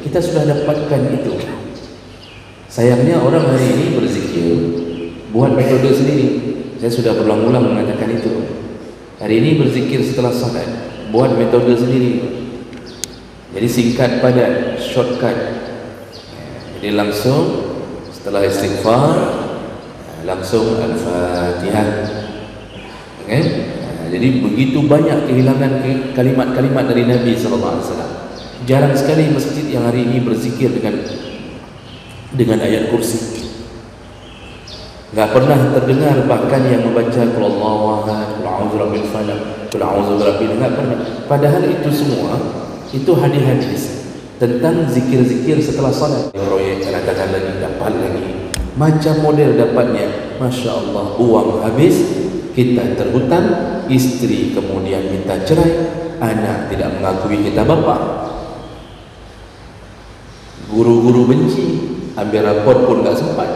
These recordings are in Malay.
kita sudah dapatkan itu. Sayangnya orang hari ini berzikir buat metode sendiri. Saya sudah berulang-ulang mengatakan itu. Hari ini berzikir setelah salat, buat metode sendiri. Jadi singkat padat, shortcut. Jadi langsung setelah istighfar langsung Al-Fatihah. Okay? Jadi begitu banyak kehilangan kalimat-kalimat dari Nabi SAW. Jarang sekali masjid yang hari ini berzikir dengan ayat kursi. Enggak pernah terdengar bahkan yang membaca qul Allahu ahad, qul a'udzu birabbil falaq, qul a'udzu birabbil nas, enggak pernah. Padahal itu semua itu hadis-hadis tentang zikir-zikir setelah salat. Proyek katakan lagi, dapat lagi. Macam model dapatnya, Masya Allah, uang habis, kita terhutang, isteri kemudian minta cerai, anak tidak mengakui kita bapa, guru-guru benci, ambil rapor pun tak sempat,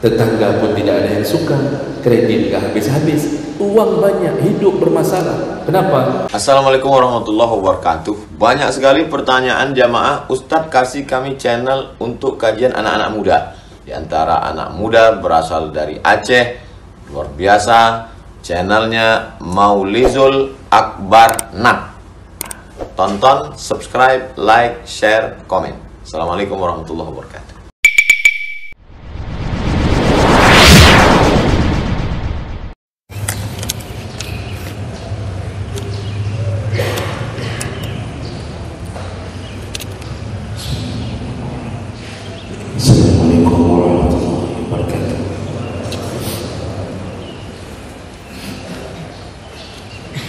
tetangga pun tidak ada yang suka, kredit tak habis-habis, uang banyak, hidup bermasalah. Kenapa? Assalamualaikum warahmatullahi wabarakatuh. Banyak sekali pertanyaan jamaah, Ustadz kasih kami channel untuk kajian anak-anak muda. Di antara anak muda berasal dari Aceh, luar biasa, channelnya Maulizul Akbar Nak. Tonton, subscribe, like, share, komen. Assalamualaikum warahmatullahi wabarakatuh. Assalamualaikum warahmatullahi wabarakatuh.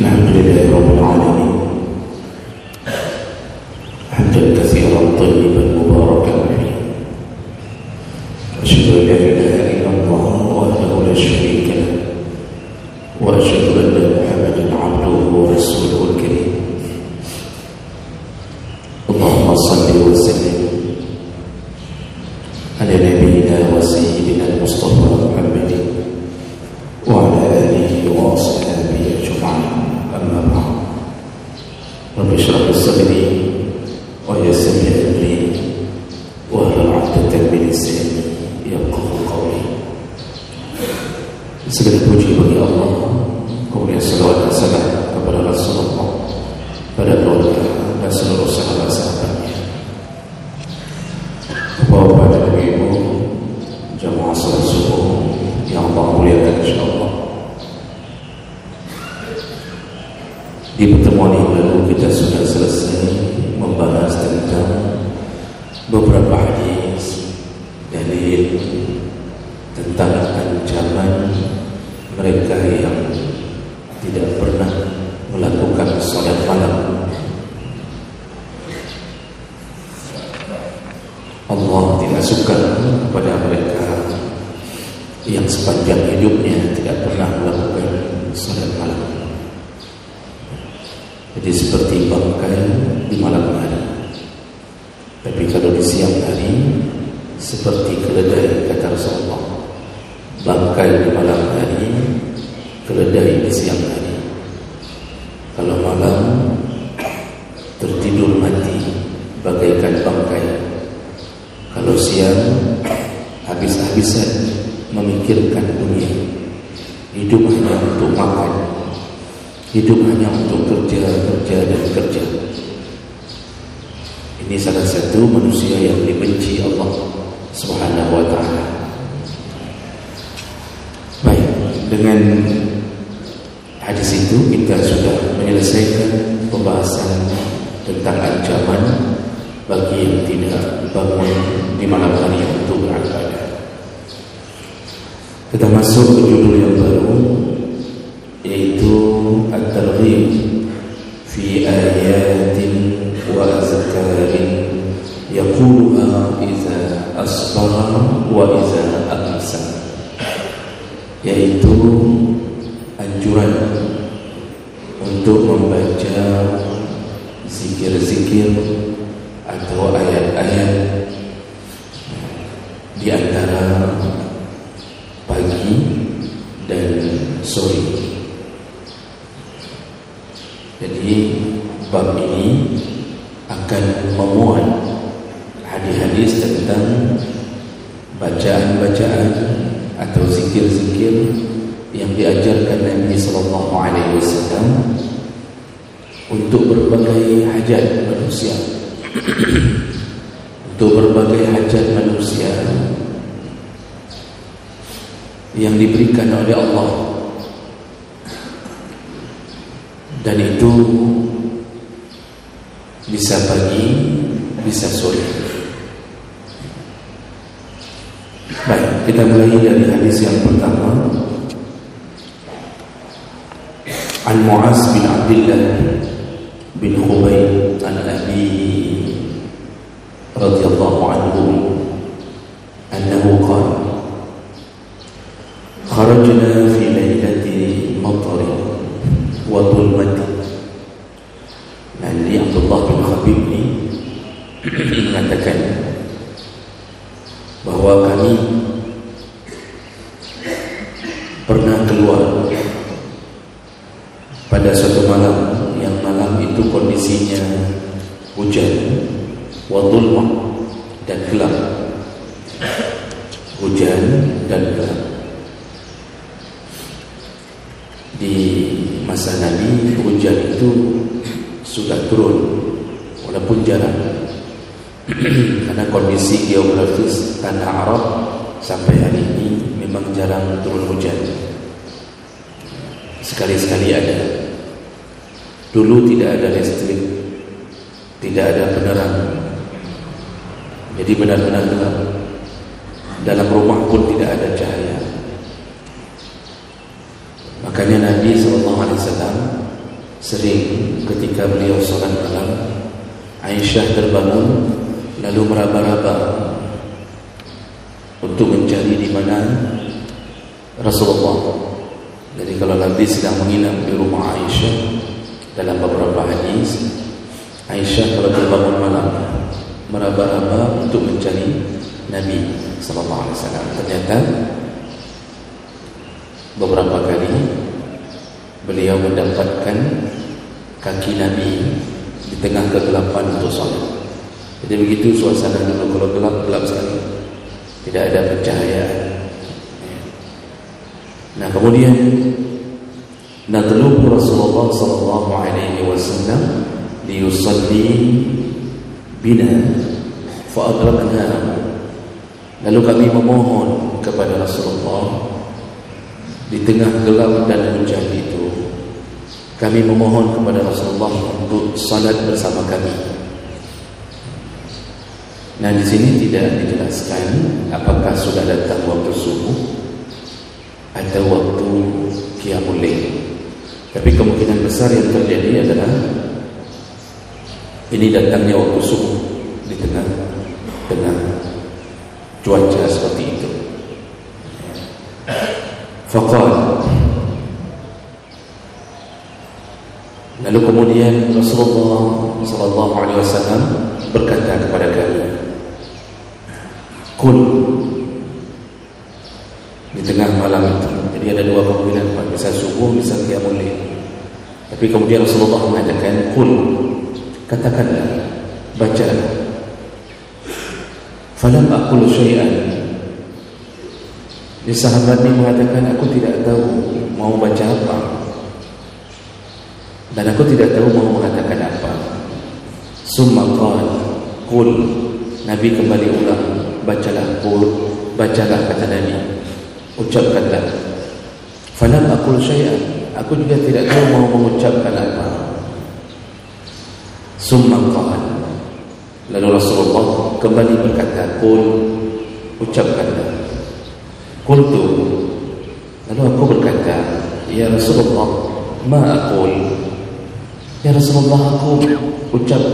Alhamdulillahi rabbil alamin. Hamdan katsiran thayyiban mubarakan fihi. Asyhadu an la ilaha illallah wahdahu la syarika lah. Wa asyhadu anna Muhammadan 'abduhu wa rasuluhul karim. Allahumma shalli wa sallim ala nabiyyina wa sayyidina Mustafa Muhammadin wa ala alihi wa ashabihi ajma'in. Amma ba'd. Rabbi shrah li sadri wa yassir li amri wa hlul 'uqdatam min lisani yafqahu qawli. Segala puji bagi Allah, kemudian salawat dan salam kepada Rasulullah, pada keluarga dan seluruh sahabat-sahabatnya. Bapak dan Ibu jamaah salat subuh yang Allah muliakan insyaallah. Di pertemuan yang lalu kita sudah selesai membahas tentang beberapa hadis dalil tentang ancaman mereka yang tidak pernah melakukan salat malam. Allah tidak suka kepada mereka yang sepanjang hidupnya tidak pernah melakukan salat malam. Jadi seperti bangkai di malam hari. Tapi kalau di siang hari seperti keledai, kata Rasulullah. Bangkai di malam hari, keledai di siang hari. Kalau malam tertidur mati bagaikan bangkai. Kalau siang habis-habisan memikirkan dunia. Hidup hanya untuk makan, hidup hanya untuk kerja dan kerja. Ini salah satu manusia yang dibenci Allah Subhanahu wa ta'ala. Baik, dengan hadis itu kita sudah menyelesaikan pembahasan tentang ancaman bagi yang tidak bangun di malam hari untuk beribadah. Kita masuk ke judul yang baru, yaitu At-Targhib fi ayatin wa azkarin yaquluha iza asbara wa iza amsa, yaitu anjuran untuk membaca zikir-zikir atau ayat-ayat di antara pagi dan sore. Jadi bab ini akan memuat hadis-hadis tentang bacaan-bacaan atau zikir-zikir yang diajarkan Nabi sallallahu alaihi wasallam untuk berbagai hajat manusia. Untuk berbagai hajat manusia yang diberikan oleh Allah, dan itu bisa pagi, bisa sore. Baik, kita mulai dari hadis yang pertama. An Mu'az bin Abdullah bin Khubayb an Abi radhiyallahu anhu annahu qala kharajna fi lailati matar wa dhulmati. Nabi Abdullah bin Khabib ini mengatakan bahwa kami pernah keluar pada suatu malam, yang malam itu kondisinya hujan, wa dhulmah, dan gelap. Hujan dan gelap. Di masa Nabi hujan itu sudah turun walaupun jarang, karena kondisi geografis tanah Arab sampai hari ini memang jarang turun hujan. Sekali-sekali ada. Dulu tidak ada listrik, tidak ada penerang, jadi benar-benar gelap. Dalam rumah pun tidak ada cahaya. Makanya Nabi SAW sering ketika beliau sholat malam, Aisyah terbangun lalu meraba-raba untuk mencari di mana Rasulullah. Jadi kalau Nabi sedang menginap di rumah Aisyah, dalam beberapa hadis, Aisyah kalau terbangun malam meraba-raba untuk mencari Nabi SAW. Ternyata beberapa kali beliau mendapatkan kaki Nabi di tengah kegelapan untuk sholat. Jadi begitu suasana dulu, kalau gelap-gelap sekali, tidak ada pencahayaan. Nah, kemudian natlubu Rasulullah sallallahu alaihi wasallam liyusalli bina fa adrakna. Lalu kami memohon kepada Rasulullah di tengah gelap dan hujan itu. Kami memohon kepada Rasulullah untuk salat bersama kami. Nah, di sini tidak dijelaskan apakah sudah datang waktu subuh atau waktu qiyamul lail. Tapi kemungkinan besar yang terjadi adalah ini datangnya waktu subuh di tengah cuaca seperti itu. Faqala, lalu kemudian Rasulullah sallallahu alaihi wasallam berkata kepada kami, "Qul," di tengah malam itu. Jadi ada dua kemungkinan, bisa subuh, bisa qiyamul lail. Tapi kemudian Rasulullah mengatakan, "Qul," katakanlah, bacalah. Falam aqul syai'an. Di sahabat ini mengatakan, aku tidak tahu mau baca apa, dan aku tidak tahu mau mengatakan apa. Summa qala, qul. Nabi kembali ulang, bacalah, qul, bacalah, kata Nabi, ucapkanlah. Falam aqul syai'an. Aku juga tidak tahu mau mengucapkan apa. Summa qala. Lalu Rasulullah kembali berkata, qul, ucapkanlah. Qultu, lalu aku berkata, ya Rasulullah, ma aqul. Ya Rasulullah, aku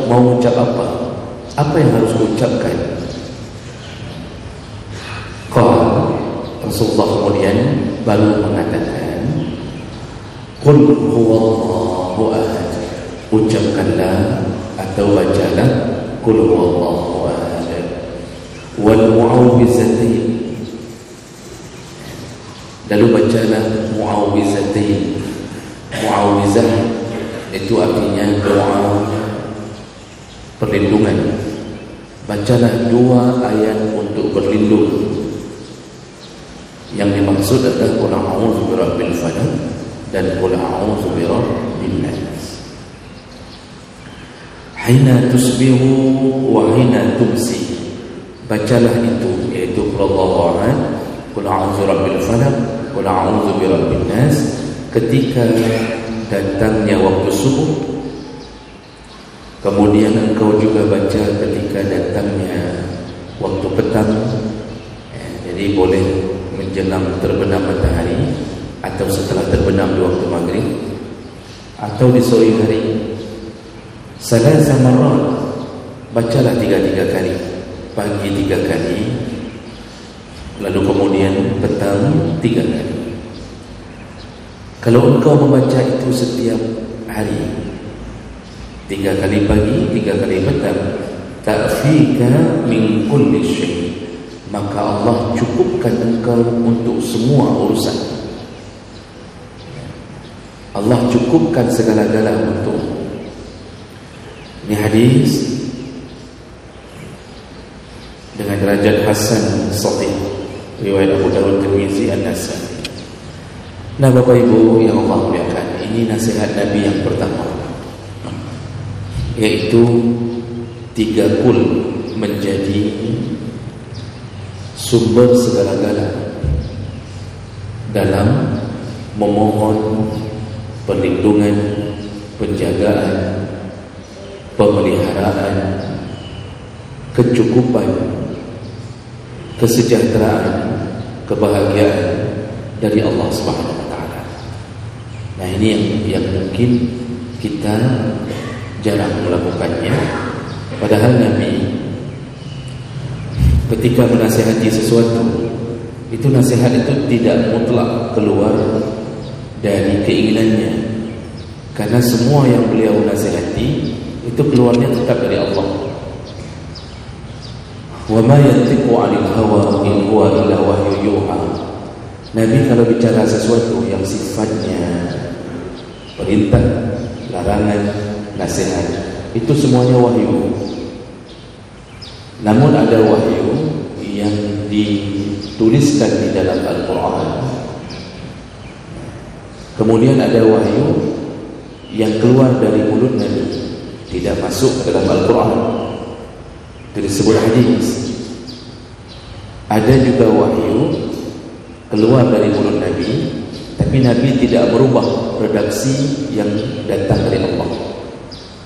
mau ucap apa? Apa yang harus ucapkan? Qala, Rasulullah kemudian baru mengatakan, qul huwallahu ahad. Ucapkanlah atau bacalah qul huwallahu ahad wal mu'awwizatain. Lalu bacalah mu'awwizatain. Mu'awwizah itu artinya doa perlindungan. Bacalah 2 ayat untuk berlindung. Yang dimaksud adalah qul a'udzu birabbil falaq dan qul a'udzu birabbin nas. Hina tusbihu wa hina tumsi. Bacalah itu, yaitu qul Allahu ahad, qul a'udzu birabbil falaq, qul a'udzu birabbin nas, ketika datangnya waktu subuh. Kemudian engkau juga baca ketika datangnya waktu petang. Jadi boleh menjelang terbenam matahari, atau setelah terbenam di waktu maghrib, atau di sore hari. Salasa marrat, bacalah 3 kali. Pagi 3 kali, lalu kemudian petang 3 kali. Kalau engkau membaca itu setiap hari, 3 kali pagi, 3 kali petang, ta'fika min kulli syai', maka Allah cukupkan engkau untuk semua urusan. Allah cukupkan segala-gala untuk. Ini hadis dengan derajat hasan sahih, riwayat Abu Dawud, Tirmizi, An-Nasa'i. Nah, Bapak Ibu yang Allah muliakan, ini nasihat Nabi yang pertama, yaitu 3 kul menjadi sumber segala-gala dalam memohon perlindungan, penjagaan, pemeliharaan, kecukupan, kesejahteraan, kebahagiaan dari Allah Subhanahu wa taala. Nah, ini yang mungkin kita jarang melakukannya. Padahal Nabi ketika menasihati sesuatu, itu nasihat itu tidak mutlak keluar dari keinginannya, karena semua yang beliau nasihati itu keluarnya tetap dari Allah. Wa ma yantiqu 'anil hawa in huwa illa wahyu yuha. Nabi kalau bicara sesuatu yang sifatnya perintah, larangan, nasihat, itu semuanya wahyu. Namun ada wahyu yang dituliskan di dalam Al-Quran, kemudian ada wahyu yang keluar dari mulut Nabi, tidak masuk ke dalam Al-Quran, itu disebut hadis. Ada juga wahyu keluar dari mulut Nabi, tapi Nabi tidak merubah redaksi yang datang dari Allah,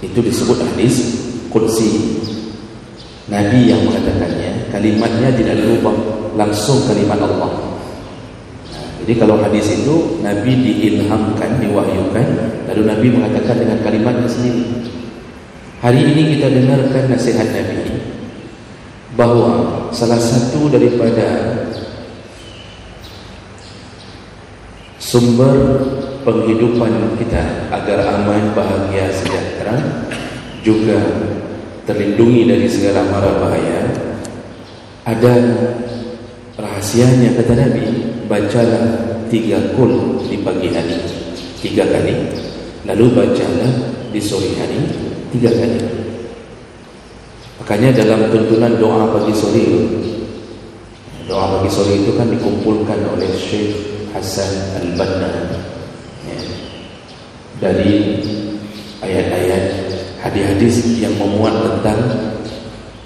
itu disebut hadis qudsi. Nabi yang mengatakannya, kalimatnya tidak dirubah, langsung kalimat Allah. Jadi kalau hadis itu Nabi diilhamkan, diwahyukan, lalu Nabi mengatakan dengan kalimatnya sendiri. Hari ini kita dengarkan nasihat Nabi bahwa salah satu daripada sumber penghidupan kita agar aman, bahagia, sejahtera, juga terlindungi dari segala mara bahaya, ada rahasianya, kata Nabi. Bacalah 3 kul di pagi hari 3 kali, lalu bacalah di sore hari 3 kali. Makanya dalam tuntunan doa pagi sore, doa pagi sore itu kan dikumpulkan oleh Syekh Hasan Al-Banna, ya, dari ayat-ayat, hadis-hadis yang memuat tentang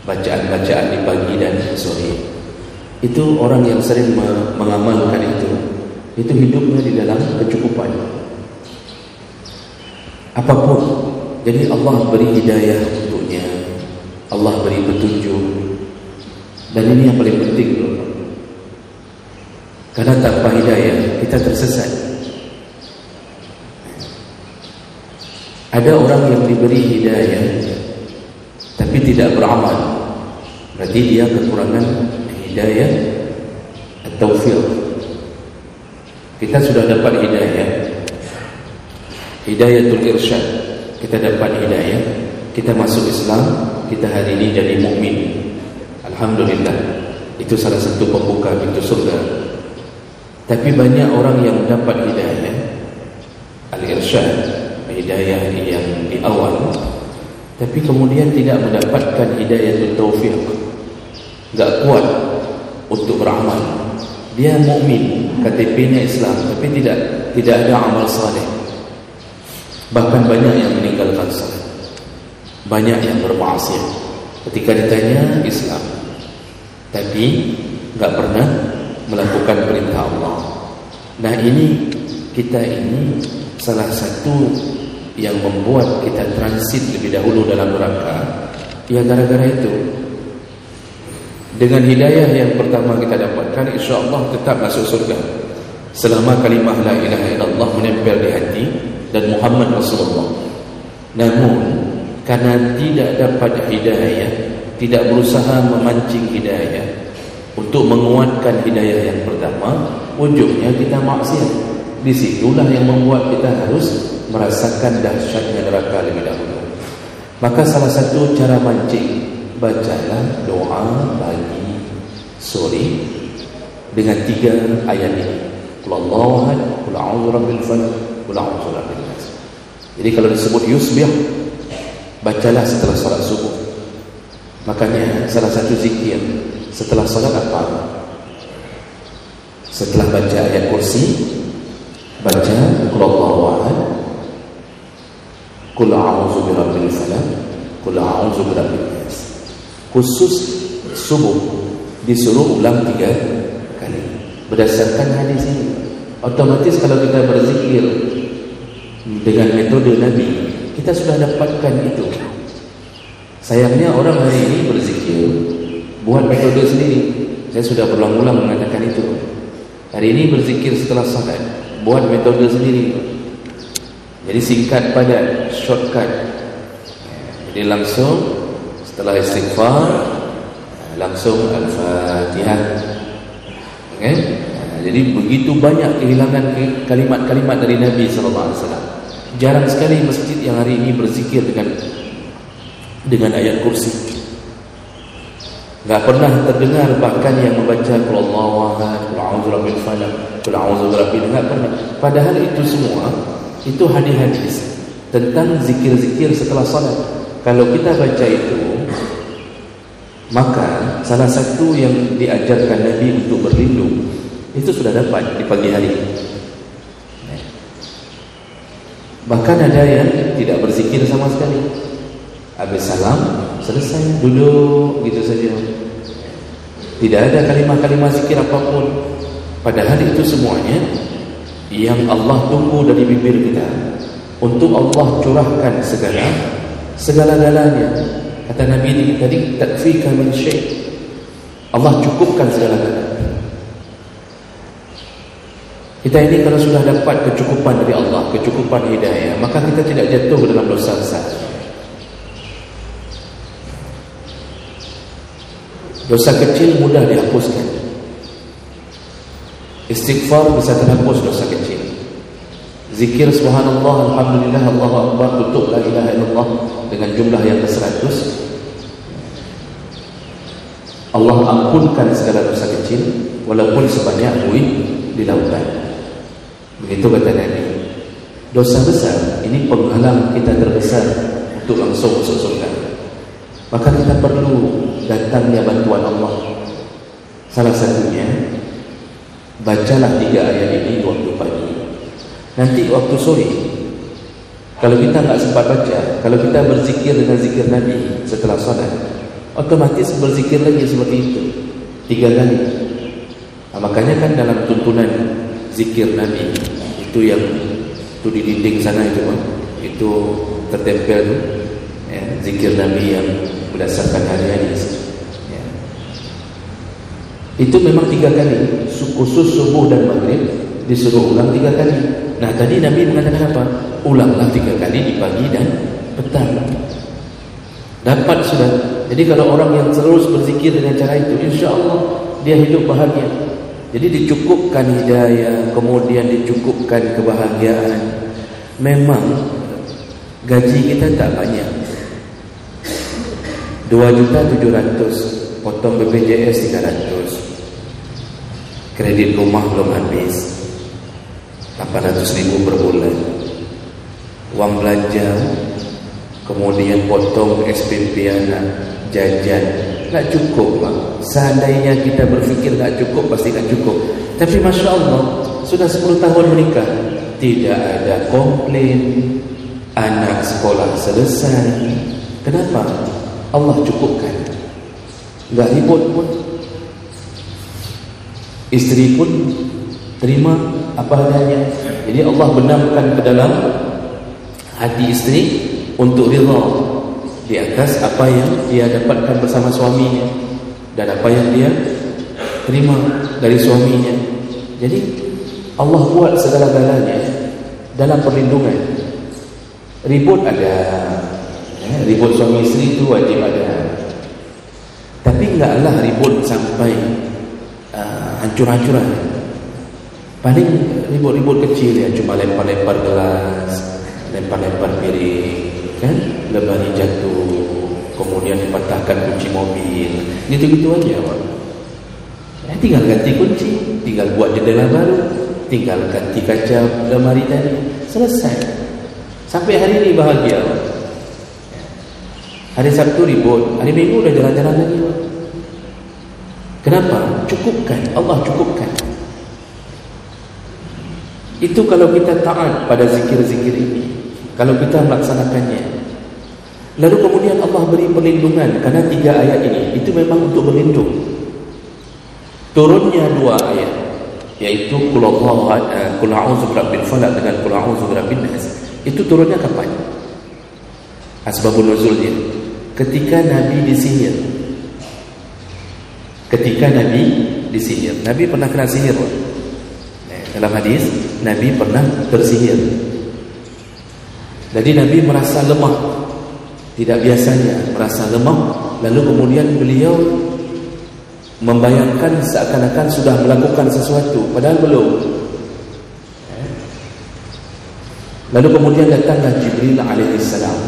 bacaan-bacaan di pagi dan sore. Itu orang yang sering mengamalkan itu hidupnya di dalam kecukupan apapun. Jadi Allah beri hidayah untuknya, Allah beri petunjuk, dan ini yang paling penting loh. Karena tanpa hidayah kita tersesat. Ada orang yang diberi hidayah tapi tidak beramal, berarti dia kekurangan hidayah atau taufiq. Kita sudah dapat hidayatul irsyad, kita dapat hidayah, kita masuk Islam, kita hari ini jadi mukmin. Alhamdulillah, itu salah satu pembuka pintu surga. Tapi banyak orang yang dapat hidayah al-irsyad, hidayah yang di awal, tapi kemudian tidak mendapatkan hidayah taufik, enggak kuat untuk beramal. Dia mukmin, KTP-nya Islam, tapi tidak ada amal saleh. Bahkan banyak yang meninggalkan salat, banyak yang bermaksiat. Ketika ditanya Islam, tapi enggak pernah melakukan perintah Allah. Nah, kita ini salah satu yang membuat kita transit lebih dahulu dalam neraka, ya gara-gara itu. Dengan hidayah yang pertama kita dapatkan, insya-Allah tetap masuk surga selama kalimah la ilaha illallah menempel di hati dan Muhammad Rasulullah. Namun karena tidak dapat hidayah, tidak berusaha memancing hidayah untuk menguatkan hidayah yang pertama, ujungnya kita maksiat. Disitulah yang membuat kita harus merasakan dahsyatnya neraka lebih dahulu. Maka salah satu cara mancing, bacalah doa pagi sore dengan 3 ayat ini. Qul Allahu ahad, qul a'udzu birabbil falaq, qul a'udzu birabbin nas. Jadi kalau disebut yusbih, bacalah setelah salat subuh. Makanya salah satu zikir setelah salat apa? Setelah baca ayat kursi, baca qul Allahu ahad, qul a'udzu birabbil falaq, qul a'udzu birabbin nas. Khusus subuh disuruh ulang 3 kali berdasarkan hadis ini. Otomatis kalau kita berzikir dengan metode Nabi, kita sudah dapatkan itu. Sayangnya orang hari ini berzikir buat metode sendiri. Saya sudah berulang-ulang mengatakan itu. Hari ini berzikir setelah salat buat metode sendiri. Jadi singkat padat, shortcut. Jadi langsung setelah istighfar langsung Al-Fatihah. Okay? Jadi begitu banyak kehilangan kalimat-kalimat dari Nabi SAW. Jarang sekali masjid yang hari ini berzikir dengan ayat kursi. Enggak pernah terdengar bahkan yang membaca qul Allahu ahad, qul a'udzu birabbil falaq, qul a'udzu birabbin nas, enggak pernah. Padahal itu semua itu hadis-hadis tentang zikir-zikir setelah salat. Kalau kita baca itu, maka salah satu yang diajarkan Nabi untuk berlindung itu sudah dapat di pagi hari. Bahkan ada yang tidak berzikir sama sekali. Habis salam, selesai, duduk gitu saja. Tidak ada kalimah-kalimah zikir apapun. Padahal itu semuanya yang Allah tunggu dari bibir kita untuk Allah curahkan segala-galanya. Kata Nabi tadi, takfika min syai'. Allah cukupkan segala-galanya. Kita ini kalau sudah dapat kecukupan dari Allah, kecukupan hidayah, maka kita tidak jatuh dalam dosa besar. Dosa kecil mudah dihapuskan. Istighfar bisa terhapus dosa kecil. Zikir subhanallah, alhamdulillah, Allahu akbar, tutup la ilaha illallah dengan jumlah yang ke-100. Allah ampunkan segala dosa kecil walaupun sebanyak buih di lautan. Begitu kata Nabi. Dosa besar ini penghalang kita terbesar untuk langsung masuk surga. Maka kita perlu datangnya bantuan Allah. Salah satunya, bacalah 3 ayat ini waktu pagi. Nanti waktu sore, kalau kita tak sempat baca, kalau kita berzikir dengan zikir Nabi setelah salat, otomatis berzikir lagi seperti itu 3 kali. Nah, makanya kan dalam tuntunan zikir Nabi itu yang itu di dinding sana itu tertempel ya, zikir Nabi yang berdasarkan hadis ya. Itu memang 3 kali, khusus subuh dan maghrib disuruh ulang 3 kali. Nah tadi Nabi mengatakan apa? Ulanglah 3 kali di pagi dan petang. Dapat sudah. Jadi kalau orang yang terus berzikir dengan cara itu, insya-Allah dia hidup bahagia. Jadi dicukupkan hidayah, kemudian dicukupkan kebahagiaan. Memang gaji kita tak banyak, 2.700.000, potong BPJS 300, kredit rumah belum habis, 800.000 per bulan, uang belanja kemudian potong SPP anak, jajan, tak cukup Pak. Seandainya kita berfikir tak cukup, pasti tak cukup. Tapi Masya Allah, sudah 10 tahun menikah, tidak ada komplain, anak sekolah selesai. Kenapa? Allah cukupkan, tak ribut pun, isteri pun terima apa adanya. Jadi Allah benamkan ke dalam hati isteri untuk rida di atas apa yang dia dapatkan bersama suaminya dan apa yang dia terima dari suaminya. Jadi Allah buat segala-galanya dalam perlindungan. Ribut ada, ribut suami isteri itu wajib ada, tapi enggaklah ribut sampai hancur-hancuran. Paling ribut-ribut kecil ya, cuma lempar-lempar gelas, lempar-lempar piring, kan, lemari jatuh, kemudian dipatahkan kunci mobil, gitu-gitu aja Pak. Tinggal ganti kunci, tinggal buat jendela baru, tinggal ganti kaca lemari tadi, selesai. Sampai hari ini bahagia Pak. Hari Sabtu ribut, hari Minggu udah jalan-jalan lagi Pak. Kenapa? Cukupkan, Allah cukupkan. Itu kalau kita taat pada zikir-zikir ini, kalau kita melaksanakannya. Lalu kemudian Allah beri perlindungan karena 3 ayat ini, itu memang untuk berlindung. Turunnya 2 ayat, yaitu Qul a'udzu birabbil falaq dengan Qul a'udzu birabbin nas. Itu turunnya kapan? Asbabun nuzulnya ketika Nabi disihir. Ketika Nabi disihir, Nabi pernah kena sihir. Dalam hadis, Nabi pernah tersihir. Jadi Nabi merasa lemah, tidak biasanya merasa lemah. Lalu kemudian beliau membayangkan seakan-akan sudah melakukan sesuatu, padahal belum. Lalu kemudian datanglah Jibril alaihissalam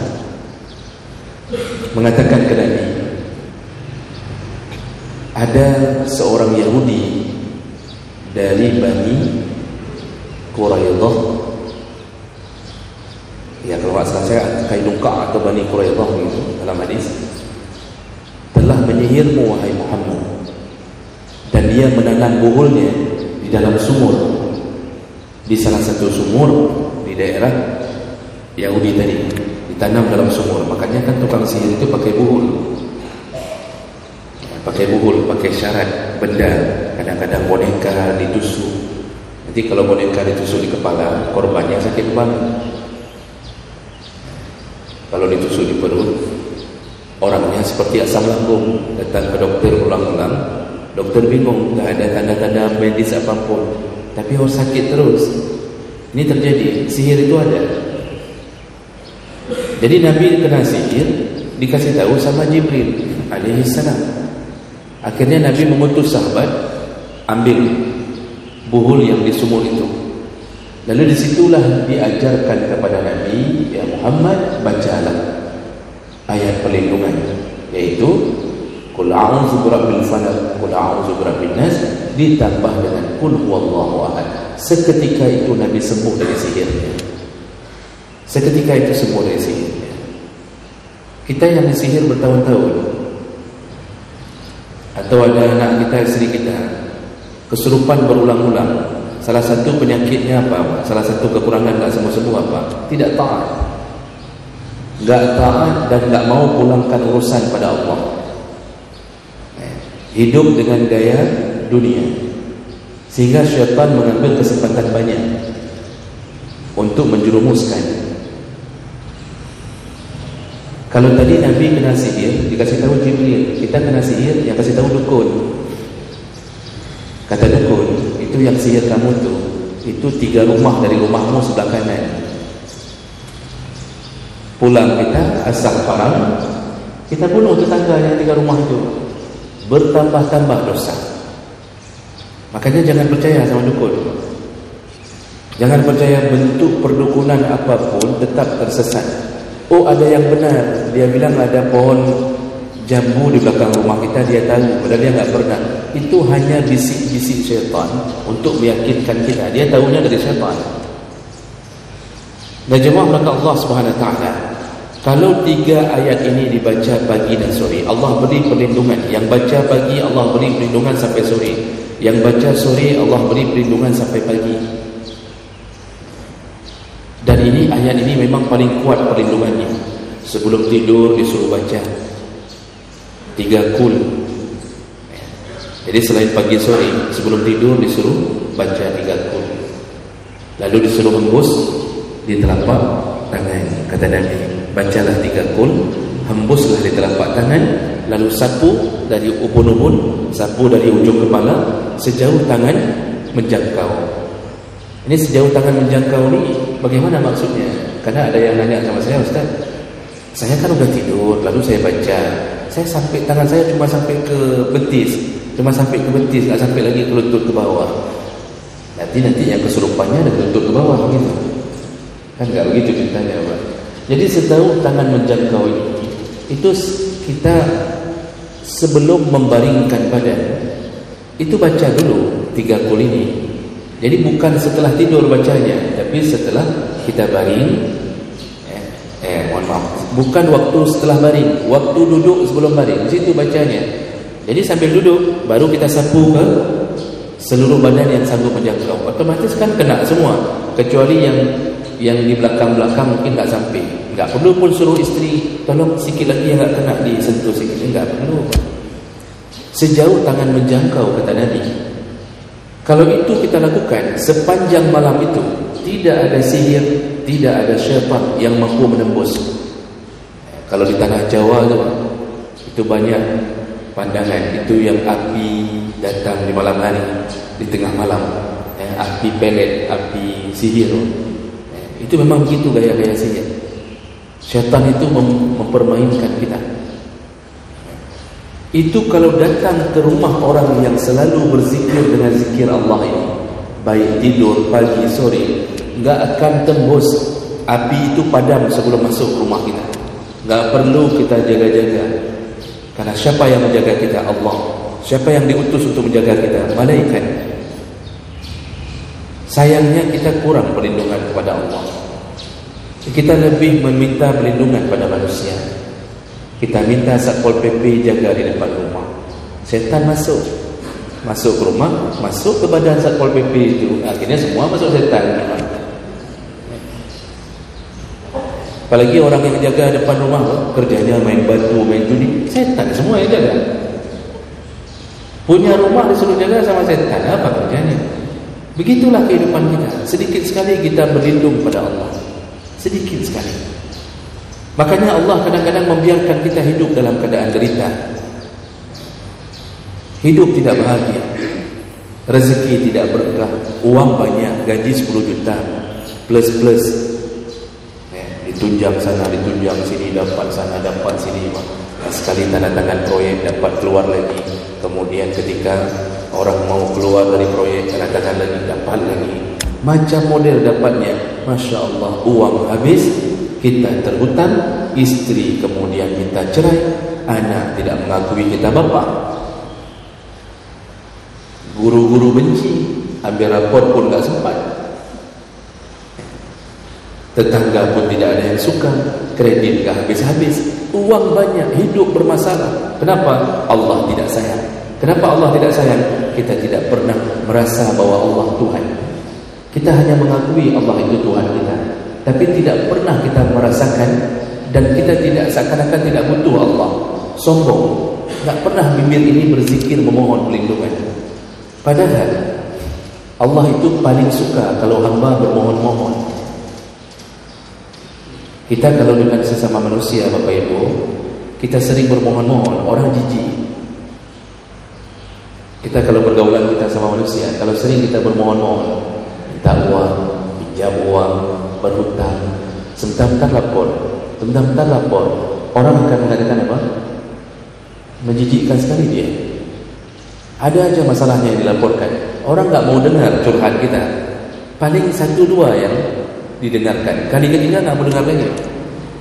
mengatakan ke Nabi, ada seorang Yahudi dari Bani Quraidah, ya kalau tak salah saya Kainuka atau Bani Quraidah gitu dalam hadis, telah menyihirmu wahai Muhammad, dan dia menanam buhulnya di dalam sumur, di salah satu sumur di daerah Yahudi tadi, ditanam dalam sumur. Makanya kan tukang sihir itu pakai buhul, pakai syarat benda, kadang-kadang boneka ditusuk. Nanti kalau boneka ditusuk di kepala, korbannya sakit kepala. Kalau ditusuk di perut, orangnya seperti asam lambung, datang ke dokter ulang-ulang, dokter bingung, tak ada tanda-tanda medis apapun, tapi orang sakit terus. Ini terjadi, sihir itu ada. Jadi Nabi kena sihir, dikasih tahu sama Jibril alaihissalam. Akhirnya Nabi mengutus sahabat ambil buhul yang di sumur itu. Lalu disitulah diajarkan kepada Nabi, ya Muhammad, bacalah ayat perlindungan, yaitu Qul a'udzu birabbil falaq, Qul a'udzu birabbin nas, ditambah dengan Qul huwallahu ahad. Seketika itu Nabi sembuh dari sihirnya. Seketika itu sembuh dari sihirnya. Kita yang disihir bertahun-tahun, atau ada anak kita, istri kita kesurupan berulang-ulang, salah satu penyakitnya apa? Salah satu kekurangan tak sembuh-sembuh apa? Tidak taat. Tak taat dan tak mau pulangkan urusan pada Allah. Hidup dengan gaya dunia, sehingga syaitan mengambil kesempatan banyak untuk menjerumuskan. Kalau tadi Nabi kena sihir, dikasih tahu Jibril, kita kena sihir, yang kasih tahu dukun. Kata dukun, itu yang sihir kamu tu, itu 3 rumah dari rumahmu sebelah kanan. Pulang kita asal faham, kita bunuh tetangga yang 3 rumah itu, bertambah-tambah dosa. Makanya jangan percaya sama dukun. Jangan percaya bentuk perdukunan apapun, tetap tersesat. Oh, ada yang benar, dia bilang ada pohon jambu di belakang rumah kita, dia tahu, padahal dia tak pernah. Itu hanya bisik-bisik syaitan untuk meyakinkan kita, dia tahunya dari syaitan. Dan jemaah belakang Allah Subhanahu Wa Taala, Kalau 3 ayat ini dibaca pagi dan sore, Allah beri perlindungan. Yang baca pagi, Allah beri perlindungan sampai sore. Yang baca sore, Allah beri perlindungan sampai pagi. Dan ini ayat ini memang paling kuat perlindungannya. Sebelum tidur disuruh baca 3 kul. Jadi selain pagi sore, sebelum tidur disuruh baca 3 kul. Lalu disuruh hembus di telapak tangan. Kata Nabi, bacalah 3 kul, hembuslah di telapak tangan, lalu sapu dari ubun-ubun, sapu dari ujung kepala sejauh tangan menjangkau. Ini sejauh tangan menjangkau ni bagaimana maksudnya? Karena ada yang nanya sama saya, Ustaz, saya kan udah tidur, lalu saya baca, saya sampai tangan saya cuma sampai ke betis, nggak sampai lagi ke lutut ke bawah. Nanti yang kesurupannya ada ke lutut ke bawah begitu. Kan nggak begitu ceritanya, Pak. Jadi setahu tangan menjangkau ini, itu kita sebelum membaringkan badan itu baca dulu 3 kul ini. Jadi bukan setelah tidur bacanya, tapi setelah kita baring. Mohon maaf, bukan waktu setelah baring, waktu duduk sebelum baring, di situ bacanya. Jadi sambil duduk baru kita sapu ke seluruh badan yang sanggup menjangkau. Otomatis kan kena semua, kecuali yang di belakang-belakang mungkin tak sampai. Enggak perlu pun suruh isteri tolong sikit lagi yang enggak kena disentuh sikit, enggak perlu. Sejauh tangan menjangkau, kata Nabi. Kalau itu kita lakukan sepanjang malam itu, tidak ada sihir, tidak ada syaitan yang mampu menembus. Kalau di tanah Jawa itu banyak pandangan, itu yang api datang di malam hari, di tengah malam, api pelet, api sihir. Itu memang begitu gaya-gaya sihir. Syaitan itu mempermainkan kita. Itu kalau datang ke rumah orang yang selalu berzikir dengan zikir Allah ini, baik tidur, pagi, sore, enggak akan tembus. Api itu padam sebelum masuk rumah kita. Enggak perlu kita jaga-jaga. Karena siapa yang menjaga kita? Allah. Siapa yang diutus untuk menjaga kita? Malaikat. Sayangnya kita kurang perlindungan kepada Allah. Kita lebih meminta perlindungan pada manusia. Kita minta Satpol PP jaga di depan rumah. Setan masuk ke rumah, masuk ke badan Satpol PP itu. Akhirnya semua masuk setan. Apalagi orang yang jaga depan rumah, kerjanya main batu, main judi, setan semua yang jaga. Punya rumah disuruh jaga sama setan, apa kerjanya? Begitulah kehidupan kita. Sedikit sekali kita berlindung pada Allah, sedikit sekali. Makanya Allah kadang-kadang membiarkan kita hidup dalam keadaan derita, hidup tidak bahagia, rezeki tidak berkah, uang banyak, gaji 10 juta plus ditunjang sana, ditunjang sini, dapat sana, dapat sini, sekali tanda tangan proyek dapat keluar lagi. Kemudian ketika orang mau keluar dari proyek, tanda tangan lagi, dapat lagi. Macam model dapatnya, Masya Allah, uang habis, kita terhutang, istri kemudian minta cerai, anak tidak mengakui kita bapa, guru-guru benci, ambil rapor pun tak sempat, tetangga pun tidak ada yang suka, kredit tak habis-habis, uang banyak, hidup bermasalah. Kenapa? Allah tidak sayang. Kenapa Allah tidak sayang? Kita tidak pernah merasa bahwa Allah Tuhan. Kita hanya mengakui Allah itu Tuhan kita, tapi tidak pernah kita merasakan, dan kita tidak seakan-akan tidak butuh Allah. Sombong, tak pernah bibir ini berzikir memohon perlindungan. Padahal Allah itu paling suka kalau hamba bermohon-mohon. Kita kalau dengan sesama manusia, Bapak Ibu, kita sering bermohon-mohon, orang jijik. Kita kalau bergaulan kita sama manusia, kalau sering kita bermohon-mohon, minta uang, pinjam uang, berhutang, sebentar-bentar lapor, orang akan mengatakan apa? Menjijikkan sekali dia. Ada aja masalahnya yang dilaporkan, orang tak mau dengar curhat kita. Paling 1-2 yang didengarkan, kali ketiga tak mau dengar lagi.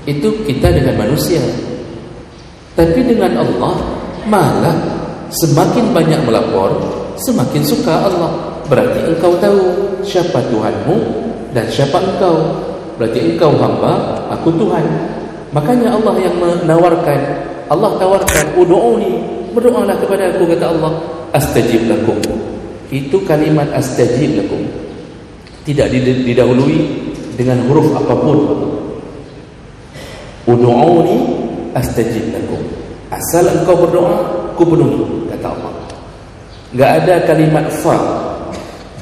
Itu kita dengan manusia. Tapi dengan Allah malah semakin banyak melapor, semakin suka Allah. Berarti engkau tahu siapa Tuhanmu dan siapa engkau. Berarti engkau hamba, aku Tuhan. Makanya Allah yang menawarkan, Allah tawarkan, ud'uni, berdoalah kepada aku, kata Allah, astajib lakum. Itu kalimat astajib lakum tidak didahului dengan huruf apapun. Ud'uni astajib lakum, asal engkau berdoa, ku penuhi, kata Allah. Enggak ada kalimat fa.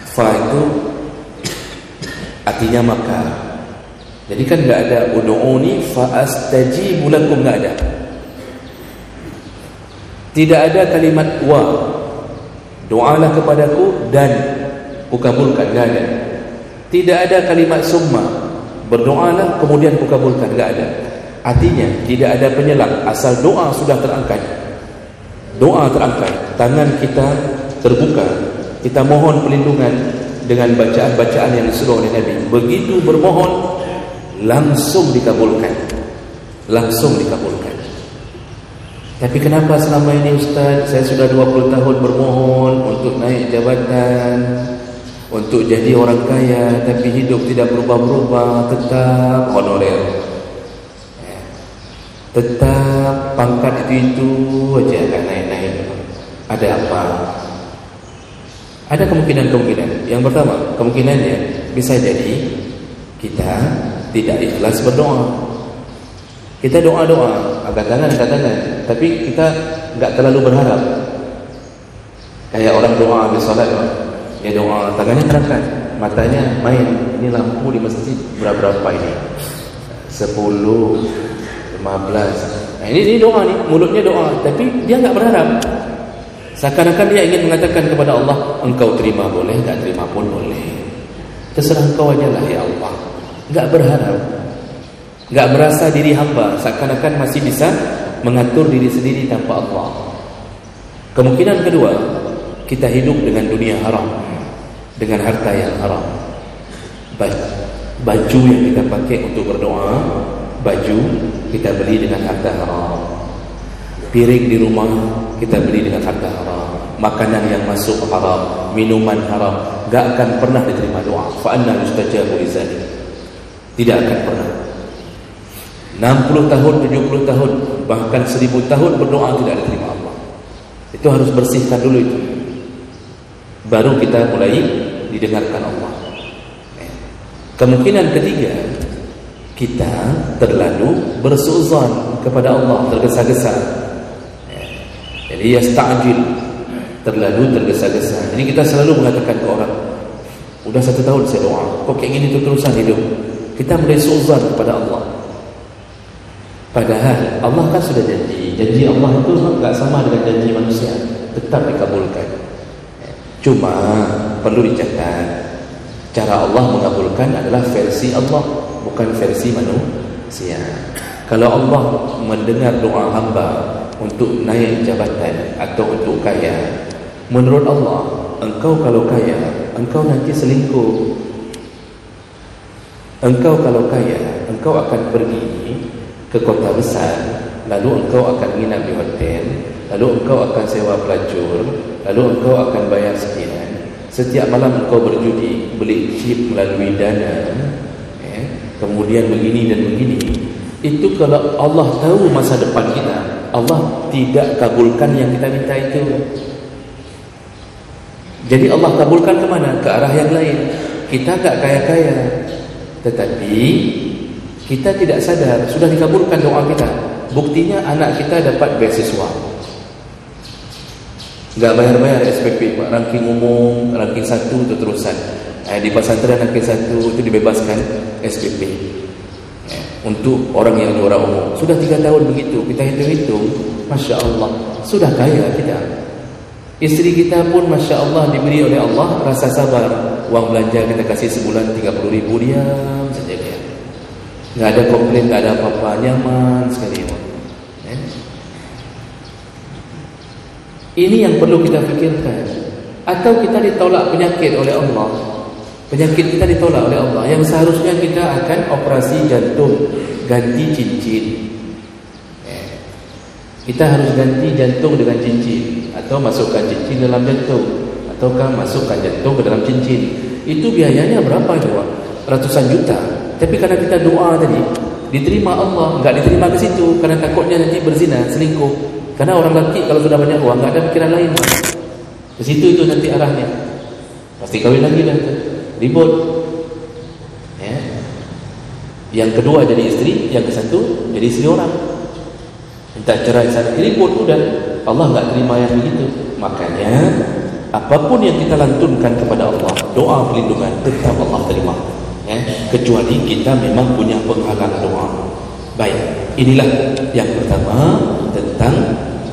Fa itu artinya maka. Jadi kan enggak ada ud'uni fa astajibu lakum, enggak ada. Tidak ada kalimat wa, doalah kepadaku dan kukabulkan, enggak ada. Tidak ada kalimat summa, berdoalah kemudian kukabulkan, enggak ada. Artinya tidak ada penyelang, asal doa sudah terangkat. Doa terangkat, tangan kita terbuka, kita mohon perlindungan dengan bacaan-bacaan yang disuruh oleh Nabi. Begitu bermohon, langsung dikabulkan. Langsung dikabulkan. Tapi kenapa selama ini Ustaz, saya sudah 20 tahun bermohon untuk naik jabatan, untuk jadi orang kaya, tapi hidup tidak berubah-berubah, tetap honorer, tetap pangkat itu aja akan naik-naik. Ada apa? Ada kemungkinan-kemungkinan. Yang pertama, kemungkinannya bisa jadi kita tidak ikhlas berdoa. Kita doa-doa, angkat tangan, tapi kita enggak terlalu berharap. Kayak orang doa habis salat, dia doa, tangannya terangkat, matanya main. Ini lampu di masjid berapa ini? 10, 15. Nah, ini doa nih, mulutnya doa, tapi dia enggak berharap. Seakan-akan dia ingin mengatakan kepada Allah, engkau terima boleh, enggak terima pun boleh. Terserah engkau aja lah ya Allah. Enggak berharap. Enggak merasa diri hamba, seakan-akan masih bisa mengatur diri sendiri tanpa Allah. Kemungkinan kedua, kita hidup dengan dunia haram, dengan harta yang haram. Baju yang kita pakai untuk berdoa, baju kita beli dengan harta haram. Piring di rumah kita beli dengan harta haram. Makanan yang masuk haram, minuman haram, enggak akan pernah diterima doa. Fa anna yustajabu lidzalik. Tidak akan pernah. 60 tahun, 70 tahun, bahkan 1000 tahun berdoa tidak diterima Allah. Itu harus bersihkan dulu itu. Baru kita mulai didengarkan Allah. Kemungkinan ketiga, kita terlalu bersuuzon kepada Allah, tergesa-gesa. Jadi yasta'jil, terlalu tergesa-gesa. Ini kita selalu mengatakan ke orang, udah 1 tahun saya doa, kok kayak gini terusan hidup. Kita mulai suuzon kepada Allah. Padahal Allah kan sudah janji Allah itu enggak sama dengan janji manusia, tetap dikabulkan. Cuma perlu dicatat, cara Allah mengabulkan adalah versi Allah, bukan versi manusia. Kalau Allah mendengar doa hamba untuk naik jabatan atau untuk kaya, menurut Allah, engkau kalau kaya, engkau nanti selingkuh. Engkau kalau kaya, engkau akan pergi ke kota besar, lalu engkau akan menginap di hotel, lalu engkau akan sewa pelacur, lalu engkau akan bayar sekian. Setiap malam engkau berjudi, beli chip melalui Dana, kemudian begini dan begini. Itu kalau Allah tahu masa depan kita, Allah tidak kabulkan yang kita minta itu. Jadi Allah kabulkan kemana? Ke arah yang lain. Kita tak kaya-kaya, tetapi kita tidak sadar sudah dikabulkan doa kita. Buktinya anak kita dapat beasiswa, enggak bayar-bayar SPP, ranking umum, ranking 1 itu terusan. Di pesantren ranking 1 itu dibebaskan SPP. Untuk orang yang juara umum. Sudah 3 tahun begitu, kita hitung-hitung, Masya Allah, sudah kaya kita. Istri kita pun Masya Allah diberi oleh Allah rasa sabar. Uang belanja kita kasih sebulan 30.000, diam saja dia. Enggak ada komplain, enggak ada apa-apa, nyaman sekali. Ini yang perlu kita fikirkan. Atau kita ditolak penyakit oleh Allah. Penyakit kita ditolak oleh Allah, yang seharusnya kita akan operasi jantung, ganti cincin. Kita harus ganti jantung dengan cincin, atau masukkan cincin dalam jantung, ataukah masukkan jantung ke dalam cincin. Itu biayanya berapa coba? Ratusan juta. Tapi karena kita doa tadi, diterima Allah, enggak diterima ke situ karena takutnya nanti berzina, selingkuh. Karena orang lelaki kalau sudah banyak uang enggak ada pikiran lain. Ke situ itu nanti arahnya. Pasti kawin lagi dah, ribut. Ya. Yang kedua jadi istri, yang ke satu jadi istri orang. Minta cerai sana, ribut udah. Allah enggak terima yang begitu. Makanya apapun yang kita lantunkan kepada Allah, doa perlindungan tetap Allah terima. Ya, kecuali kita memang punya penghalang doa. Baik, inilah yang pertama tentang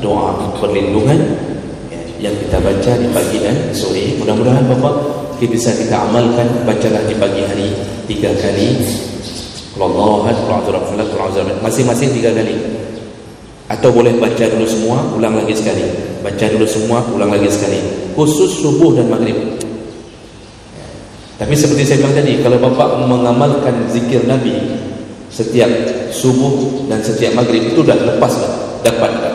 doa perlindungan yang kita baca di pagi dan sore. Mudah-mudahan Bapak bisa kita amalkan. Bacalah di pagi hari 3 kali. Masing-masing 3 kali. Atau boleh baca dulu semua, ulang lagi sekali. Baca dulu semua, ulang lagi sekali. Khusus subuh dan maghrib. Tapi seperti saya bilang tadi, kalau Bapak mengamalkan zikir Nabi setiap subuh dan setiap maghrib, itu dah lepas dah, dapat dah.